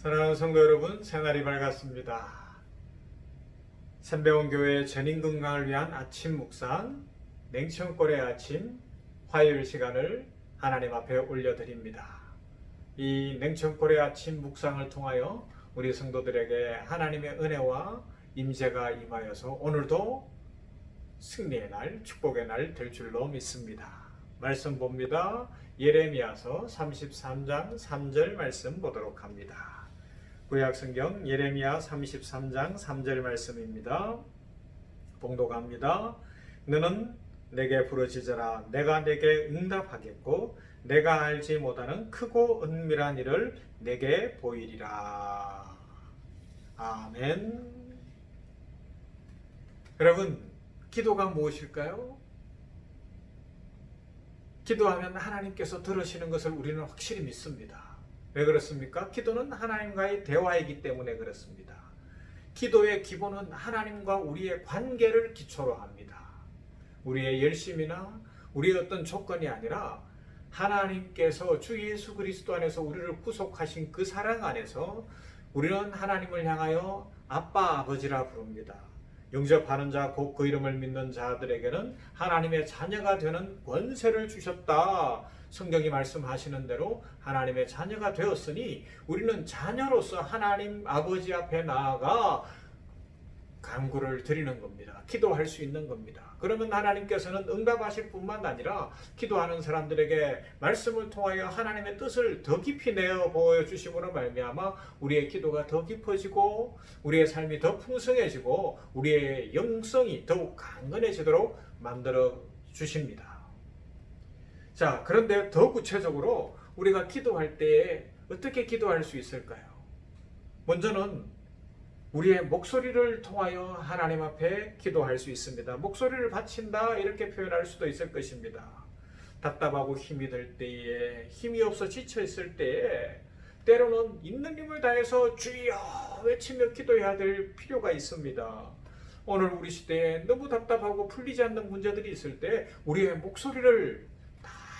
사랑하는 성도 여러분, 새날이 밝았습니다. 샘배원교회 전인 건강을 위한 아침 묵상, 냉천골의 아침 화요일 시간을 하나님 앞에 올려드립니다. 이 냉천골의 아침 묵상을 통하여 우리 성도들에게 하나님의 은혜와 임재가 임하여서 오늘도 승리의 날, 축복의 날 될 줄로 믿습니다. 말씀 봅니다. 예레미야서 33장 3절 말씀 보도록 합니다. 구약성경 예레미야 33장 3절 말씀입니다. 봉독합니다. 너는 내게 부르짖으라. 내가 내게 응답하겠고 내가 알지 못하는 크고 은밀한 일을 내게 보이리라. 아멘. 여러분, 기도가 무엇일까요? 기도하면 하나님께서 들으시는 것을 우리는 확실히 믿습니다. 왜 그렇습니까? 기도는 하나님과의 대화이기 때문에 그렇습니다. 기도의 기본은 하나님과 우리의 관계를 기초로 합니다. 우리의 열심이나 우리의 어떤 조건이 아니라 하나님께서 주 예수 그리스도 안에서 우리를 구속하신 그 사랑 안에서 우리는 하나님을 향하여 아빠 아버지라 부릅니다. 영접하는 자, 곧 그 이름을 믿는 자들에게는 하나님의 자녀가 되는 권세를 주셨다. 성경이 말씀하시는 대로 하나님의 자녀가 되었으니 우리는 자녀로서 하나님 아버지 앞에 나아가 간구를 드리는 겁니다. 기도할 수 있는 겁니다. 그러면 하나님께서는 응답하실 뿐만 아니라 기도하는 사람들에게 말씀을 통하여 하나님의 뜻을 더 깊이 내어 보여주심으로 말미암아 우리의 기도가 더 깊어지고 우리의 삶이 더 풍성해지고 우리의 영성이 더욱 강건해지도록 만들어 주십니다. 자, 그런데 더 구체적으로 우리가 기도할 때에 어떻게 기도할 수 있을까요? 먼저는 우리의 목소리를 통하여 하나님 앞에 기도할 수 있습니다. 목소리를 바친다 이렇게 표현할 수도 있을 것입니다. 답답하고 힘이 들 때에, 힘이 없어 지쳐 있을 때에 때로는 있는 힘을 다해서 주여 외치며 기도해야 될 필요가 있습니다. 오늘 우리 시대에 너무 답답하고 풀리지 않는 문제들이 있을 때 우리의 목소리를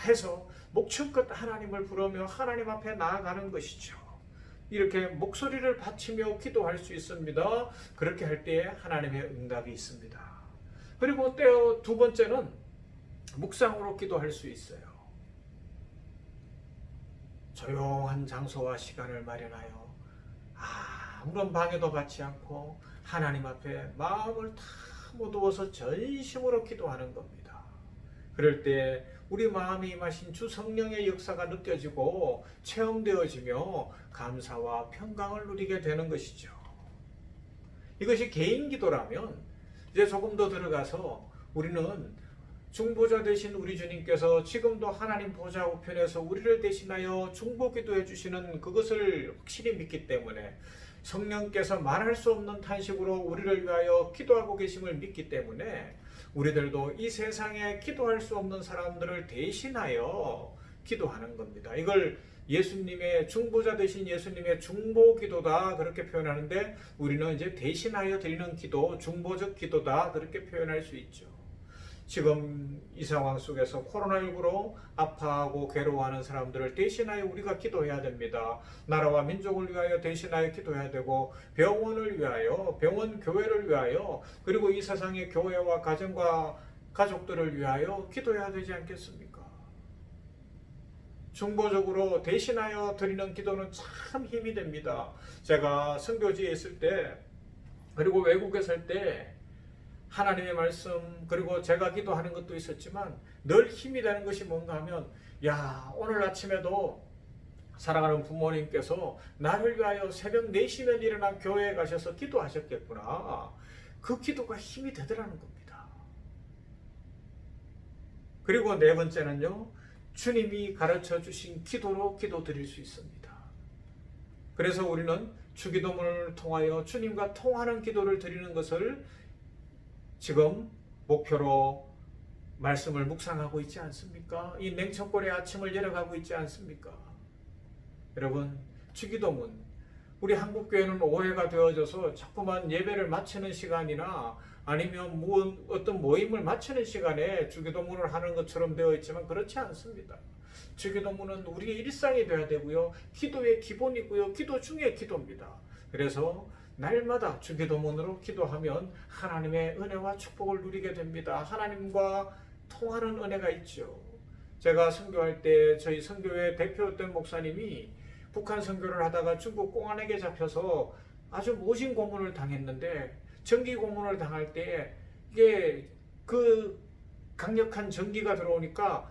해서 목청껏 하나님을 부르며 하나님 앞에 나아가는 것이죠. 이렇게 목소리를 바치며 기도할 수 있습니다. 그렇게 할 때에 하나님의 응답이 있습니다. 그리고 두 번째는 묵상으로 기도할 수 있어요. 조용한 장소와 시간을 마련하여 아무런 방해도 받지 않고 하나님 앞에 마음을 다 모두어서 전심으로 기도하는 겁니다. 그럴 때 우리 마음에 임하신 주 성령의 역사가 느껴지고 체험되어지며 감사와 평강을 누리게 되는 것이죠. 이것이 개인 기도라면 이제 조금 더 들어가서 우리는 중보자 되신 우리 주님께서 지금도 하나님 보좌 우편에서 우리를 대신하여 중보 기도해 주시는 그것을 확실히 믿기 때문에 성령께서 말할 수 없는 탄식으로 우리를 위하여 기도하고 계심을 믿기 때문에 우리들도 이 세상에 기도할 수 없는 사람들을 대신하여 기도하는 겁니다. 이걸 예수님의 중보자 되신 예수님의 중보 기도다 그렇게 표현하는데 우리는 이제 대신하여 드리는 기도, 중보적 기도다 그렇게 표현할 수 있죠. 지금 이 상황 속에서 코로나19로 아파하고 괴로워하는 사람들을 대신하여 우리가 기도해야 됩니다. 나라와 민족을 위하여 대신하여 기도해야 되고 병원을 위하여, 병원 교회를 위하여 그리고 이 세상의 교회와 가정과 가족들을 위하여 기도해야 되지 않겠습니까? 중보적으로 대신하여 드리는 기도는 참 힘이 됩니다. 제가 선교지에 있을 때 그리고 외국에 살 때 하나님의 말씀 그리고 제가 기도하는 것도 있었지만 늘 힘이 되는 것이 뭔가 하면 오늘 아침에도 사랑하는 부모님께서 나를 위하여 새벽 4시면 일어나 교회에 가셔서 기도하셨겠구나. 그 기도가 힘이 되더라는 겁니다. 그리고 네 번째는요, 주님이 가르쳐 주신 기도로 기도 드릴 수 있습니다. 그래서 우리는 주기도문을 통하여 주님과 통하는 기도를 드리는 것을 지금 목표로 말씀을 묵상하고 있지 않습니까? 이 냉천골의 아침을 열어가고 있지 않습니까? 여러분, 주기도문, 우리 한국교회는 오해가 되어져서 자꾸만 예배를 마치는 시간이나 아니면 어떤 모임을 마치는 시간에 주기도문을 하는 것처럼 되어 있지만 그렇지 않습니다. 주기도문은 우리의 일상이 되어야 되고요. 기도의 기본이고요. 기도 중의 기도입니다. 그래서 날마다 주기도문으로 기도하면 하나님의 은혜와 축복을 누리게 됩니다. 하나님과 통하는 은혜가 있죠. 제가 선교할 때 저희 선교회 대표였던 목사님이 북한 선교를 하다가 중국 공안에게 잡혀서 아주 모진 고문을 당했는데, 전기 고문을 당할 때 이게 그 강력한 전기가 들어오니까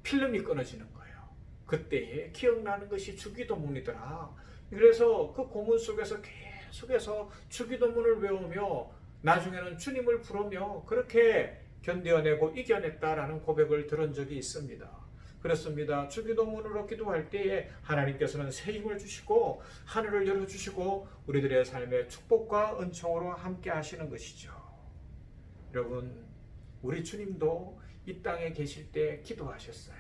필름이 끊어지는 거예요. 그때에 기억나는 것이 주기도문이더라. 그래서 그 고문 속에서 계속해서 주기도문을 외우며 나중에는 주님을 부르며 그렇게 견뎌내고 이겨냈다라는 고백을 들은 적이 있습니다. 그렇습니다. 주기도문으로 기도할 때에 하나님께서는 새 힘을 주시고 하늘을 열어주시고 우리들의 삶의 축복과 은총으로 함께 하시는 것이죠. 여러분, 우리 주님도 이 땅에 계실 때 기도하셨어요.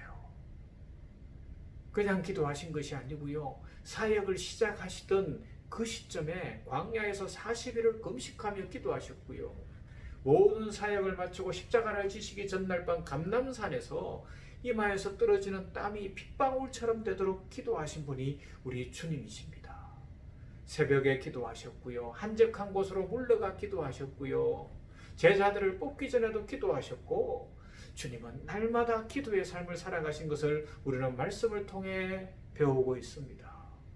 그냥 기도하신 것이 아니고요. 사역을 시작하시던 그 시점에 광야에서 40일을 금식하며 기도하셨고요. 모든 사역을 마치고 십자가를 지시기 전날 밤 감람산에서 이마에서 떨어지는 땀이 핏방울처럼 되도록 기도하신 분이 우리 주님이십니다. 새벽에 기도하셨고요. 한적한 곳으로 물러가 기도하셨고요. 제자들을 뽑기 전에도 기도하셨고, 주님은 날마다 기도의 삶을 살아가신 것을 우리는 말씀을 통해 배우고 있습니다.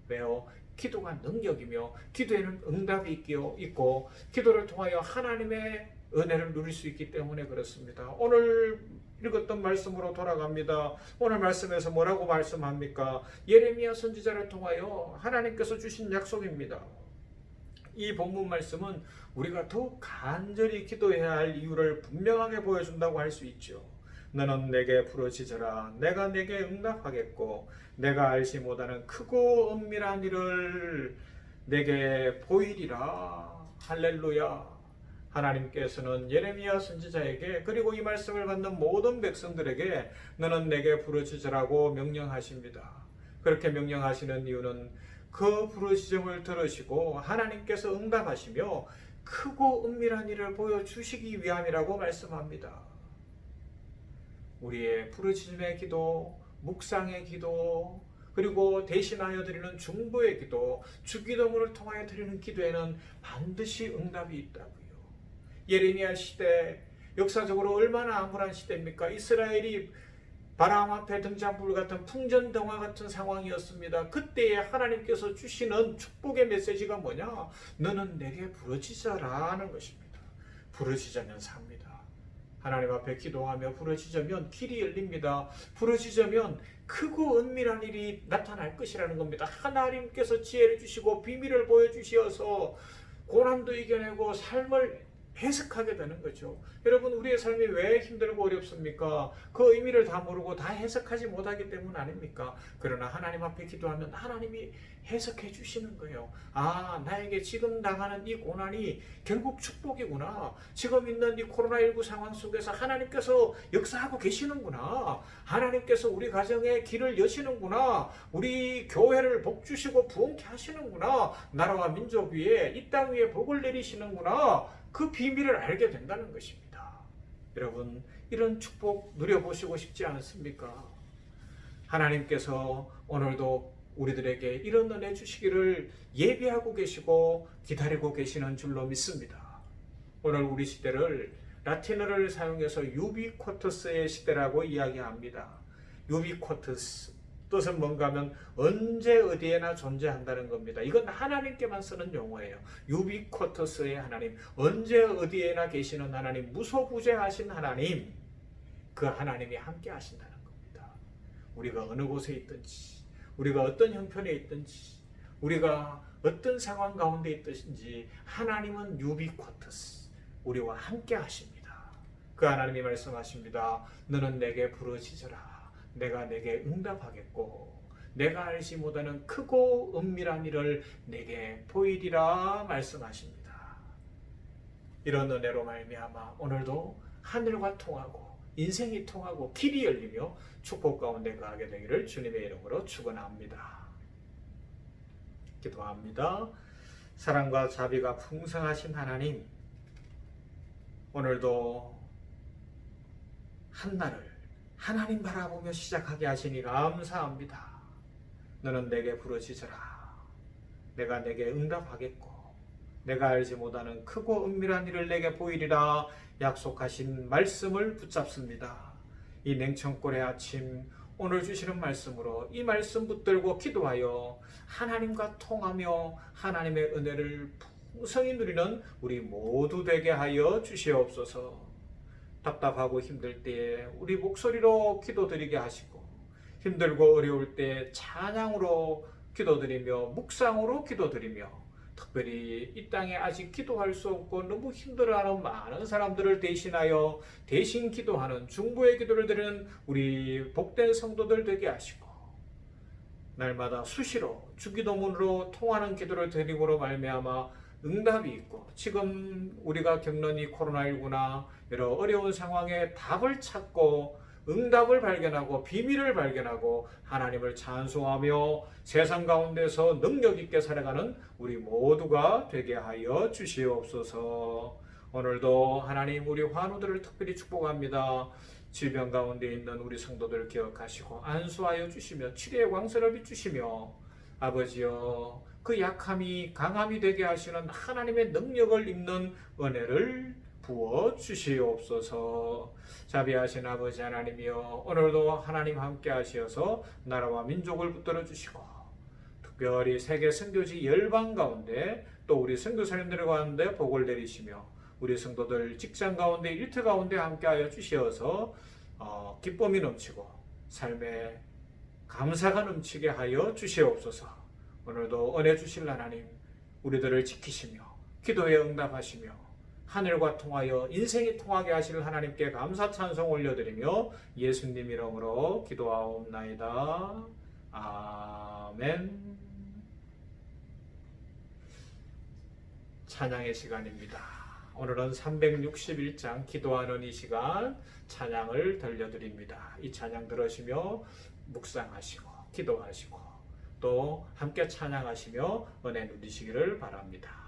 왜요? 기도가 능력이며 기도에는 응답이 있고 기도를 통하여 하나님의 은혜를 누릴 수 있기 때문에 그렇습니다. 오늘 읽었던 말씀으로 돌아갑니다. 오늘 말씀에서 뭐라고 말씀합니까? 예레미야 선지자를 통하여 하나님께서 주신 약속입니다. 이 본문 말씀은 우리가 더욱 간절히 기도해야 할 이유를 분명하게 보여준다고 할 수 있죠. 너는 내게 부르짖으라. 내가 내게 응답하겠고 내가 알지 못하는 크고 은밀한 일을 내게 보이리라. 할렐루야. 하나님께서는 예레미야 선지자에게 그리고 이 말씀을 받는 모든 백성들에게 너는 내게 부르짖으라고 명령하십니다. 그렇게 명령하시는 이유는 그 부르짖음을 들으시고 하나님께서 응답하시며 크고 은밀한 일을 보여주시기 위함이라고 말씀합니다. 우리의 부르짖음의 기도, 묵상의 기도, 그리고 대신하여 드리는 중보의 기도, 주기도문을 통하여 드리는 기도에는 반드시 응답이 있다고요. 예레미야 시대, 역사적으로 얼마나 암울한 시대입니까? 이스라엘이 바람 앞에 등잔불 같은 풍전등화 같은 상황이었습니다. 그때에 하나님께서 주시는 축복의 메시지가 뭐냐? 너는 내게 부르짖어라 는 것입니다. 부르짖으면 삽니다. 하나님 앞에 기도하며 부르짖으면 길이 열립니다. 부르짖으면 크고 은밀한 일이 나타날 것이라는 겁니다. 하나님께서 지혜를 주시고 비밀을 보여주시어서 고난도 이겨내고 삶을 해석하게 되는 거죠. 여러분, 우리의 삶이 왜 힘들고 어렵습니까? 그 의미를 다 모르고 다 해석하지 못하기 때문 아닙니까? 그러나 하나님 앞에 기도하면 하나님이 해석해 주시는 거예요. 아, 나에게 지금 당하는 이 고난이 결국 축복이구나. 지금 있는 이 코로나19 상황 속에서 하나님께서 역사하고 계시는구나. 하나님께서 우리 가정에 길을 여시는구나. 우리 교회를 복 주시고 부흥케 하시는구나. 나라와 민족 위에, 이 땅 위에 복을 내리시는구나. 그 비밀을 알게 된다는 것입니다. 여러분, 이런 축복 누려보시고 싶지 않습니까? 하나님께서 오늘도 우리들에게 이런 은혜 주시기를 예비하고 계시고 기다리고 계시는 줄로 믿습니다. 오늘 우리 시대를 라틴어를 사용해서 유비쿼터스의 시대라고 이야기합니다. 유비쿼터스, 뜻은 뭔가 하면 언제 어디에나 존재한다는 겁니다. 이건 하나님께만 쓰는 용어예요. 유비쿼터스의 하나님, 언제 어디에나 계시는 하나님, 무소부재하신 하나님, 그 하나님이 함께 하신다는 겁니다. 우리가 어느 곳에 있든지, 우리가 어떤 형편에 있든지, 우리가 어떤 상황 가운데 있든지 하나님은 유비쿼터스, 우리와 함께 하십니다. 그 하나님이 말씀하십니다. 너는 내게 부르짖으라. 내가 내게 응답하겠고 내가 알지 못하는 크고 은밀한 일을 내게 보이리라 말씀하십니다. 이런 은혜로 말미암아 오늘도 하늘과 통하고 인생이 통하고 길이 열리며 축복 가운데 가게 되기를 주님의 이름으로 축원합니다. 기도합니다. 사랑과 자비가 풍성하신 하나님, 오늘도 한날을 하나님 바라보며 시작하게 하시니 감사합니다. 너는 내게 부르짖으라. 내가 내게 응답하겠고 내가 알지 못하는 크고 은밀한 일을 내게 보이리라 약속하신 말씀을 붙잡습니다. 이 냉청골의 아침 오늘 주시는 말씀으로 이 말씀 붙들고 기도하여 하나님과 통하며 하나님의 은혜를 풍성히 누리는 우리 모두 되게 하여 주시옵소서. 답답하고 힘들 때에 우리 목소리로 기도드리게 하시고 힘들고 어려울 때 찬양으로 기도드리며 묵상으로 기도드리며 특별히 이 땅에 아직 기도할 수 없고 너무 힘들어하는 많은 사람들을 대신하여 대신 기도하는 중보의 기도를 드리는 우리 복된 성도들 되게 하시고 날마다 수시로 주기도문으로 통하는 기도를 드림으로 말미암아 응답이 있고 지금 우리가 겪는 이 코로나19나 여러 어려운 상황에 답을 찾고 응답을 발견하고 비밀을 발견하고 하나님을 찬송하며 세상 가운데서 능력 있게 살아가는 우리 모두가 되게 하여 주시옵소서. 오늘도 하나님 우리 환우들을 특별히 축복합니다. 질병 가운데 있는 우리 성도들 기억하시고 안수하여 주시며 치료의 광선을 비추시며 아버지여 그 약함이 강함이 되게 하시는 하나님의 능력을 입는 은혜를 부어 주시옵소서. 자비하신 아버지 하나님이여 오늘도 하나님 함께 하시어서 나라와 민족을 붙들어 주시고 특별히 세계 선교지 열방 가운데 또 우리 선교사님들 가운데 복을 내리시며 우리 성도들 직장 가운데 일터 가운데 함께 하여 주시어서 기쁨이 넘치고 삶에 감사가 넘치게 하여 주시옵소서. 오늘도 은혜 주실 하나님 우리들을 지키시며 기도에 응답하시며 하늘과 통하여 인생이 통하게 하실 하나님께 감사 찬송 올려드리며 예수님 이름으로 기도하옵나이다. 아멘. 찬양의 시간입니다. 오늘은 361장 기도하는 이 시간 찬양을 들려드립니다. 이 찬양 들으시며 묵상하시고 기도하시고 또 함께 찬양하시며 은혜 누리시기를 바랍니다.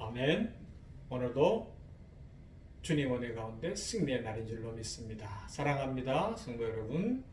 아멘. 오늘도 주님 은혜 가운데 승리의 날인 줄로 믿습니다. 사랑합니다, 성도 여러분.